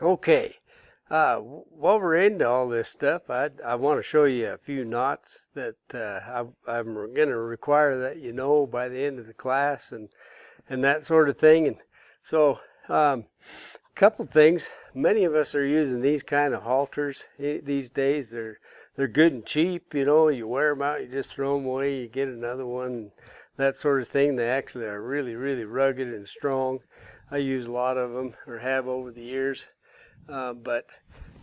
Okay, while we're into all this stuff, I want to show you a few knots that I'm going to require that you know by the end of the class and that sort of thing. And so, couple things. Many of us are using these kind of halters these days. They're good and cheap. You know, you wear them out, you just throw them away, you get another one, that sort of thing. They actually are really, really rugged and strong. I use a lot of them, or have over the years. But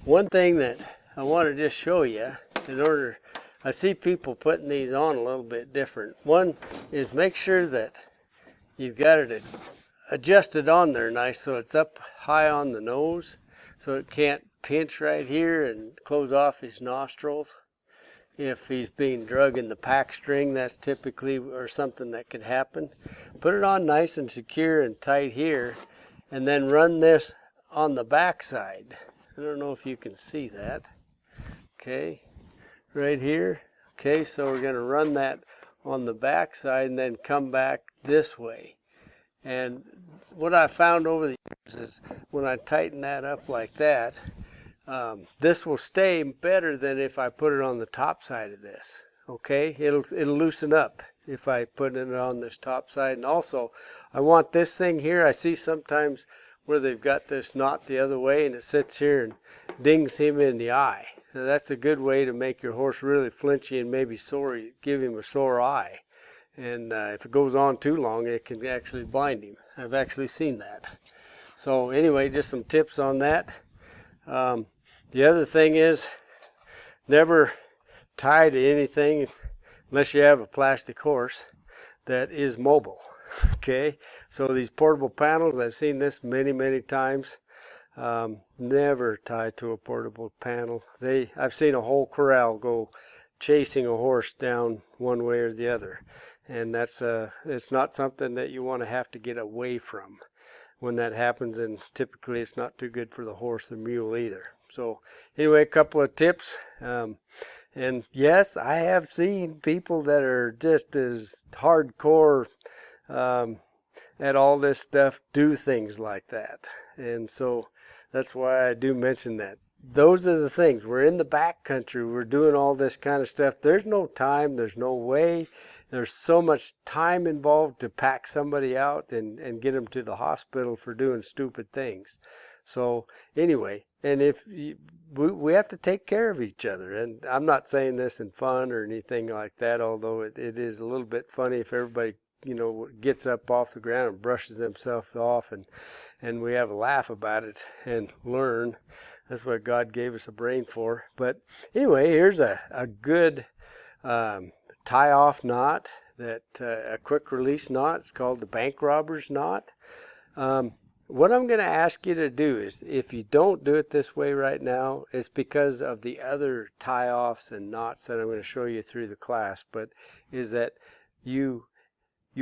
one thing that I want to just show you, I see people putting these on a little bit different. One is make sure that you've got it adjusted on there nice so it's up high on the nose so it can't pinch right here and close off his nostrils. If he's being drug in the pack string, that's typically or something that could happen. Put it on nice and secure and tight here, and then run this on the back side. I don't know if you can see that. Okay, right here. Okay, so we're going to run that on the back side and then come back this way. And what I found over the years is when I tighten that up like that, this will stay better than if I put it on the top side of this. Okay, it'll loosen up if I put it on this top side. And also, I want this thing here. I see sometimes where they've got this knot the other way and it sits here and dings him in the eye. Now, that's a good way to make your horse really flinchy and maybe sore, give him a sore eye. And if it goes on too long, it can actually blind him. I've actually seen that. So anyway, just some tips on that. The other thing is never tie to anything unless you have a plastic horse that is mobile. Okay, so these portable panels, I've seen this many, many times. Never tie to a portable panel. I've seen a whole corral go chasing a horse down one way or the other. And it's not something that you want to have to get away from when that happens, and typically it's not too good for the horse or mule either. So anyway, a couple of tips. And yes, I have seen people that are just as hardcore at all this stuff do things like that. And so that's why I do mention that. Those are the things. We're in the back country. We're doing all this kind of stuff. There's no time. There's no way. There's so much time involved to pack somebody out and get them to the hospital for doing stupid things. So anyway, and we have to take care of each other. And I'm not saying this in fun or anything like that, although it is a little bit funny if everybody, you know, gets up off the ground and brushes themselves off and we have a laugh about it and learn. That's what God gave us a brain for. But anyway, here's a good tie-off knot, that a quick release knot. It's called the bank robber's knot. What I'm going to ask you to do is, if you don't do it this way right now, it's because of the other tie-offs and knots that I'm going to show you through the class, but is that you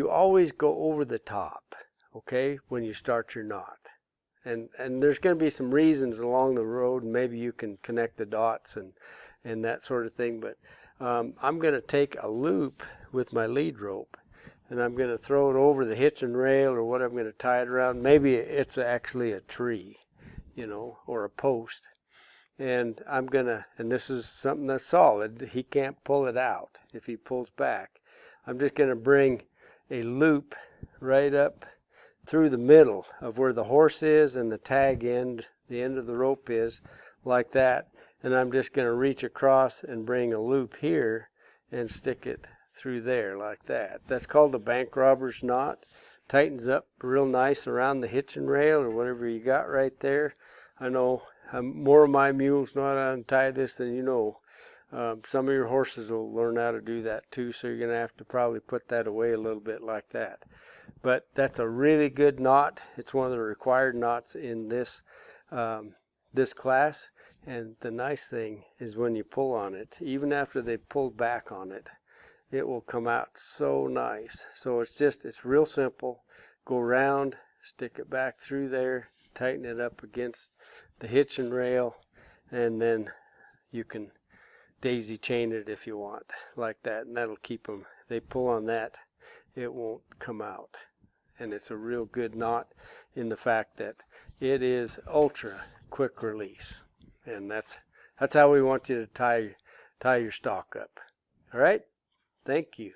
always go over the top, okay, when you start your knot. And there's going to be some reasons along the road, and maybe you can connect the dots and that sort of thing, but I'm going to take a loop with my lead rope, and I'm going to throw it over the hitching rail or what I'm going to tie it around. Maybe it's actually a tree, you know, or a post. And and this is something that's solid. He can't pull it out if he pulls back. I'm just going to bring a loop right up through the middle of where the horse is and the tag end, the end of the rope is, like that. And I'm just going to reach across and bring a loop here and stick it through there like that. That's called the bank robber's knot. Tightens up real nice around the hitching rail or whatever you got right there. I know more of my mules know how to untie this than you know. Some of your horses will learn how to do that too, so you're going to have to probably put that away a little bit like that. But that's a really good knot. It's one of the required knots in this class. And the nice thing is when you pull on it, even after they pulled back on it, it will come out so nice. So it's real simple. Go around, stick it back through there, tighten it up against the hitching rail, and then you can daisy chain it if you want, like that, and that'll keep them. They pull on that, it won't come out. And it's a real good knot in the fact that it is ultra quick release. And that's how we want you to tie your stock up. All right? Thank you.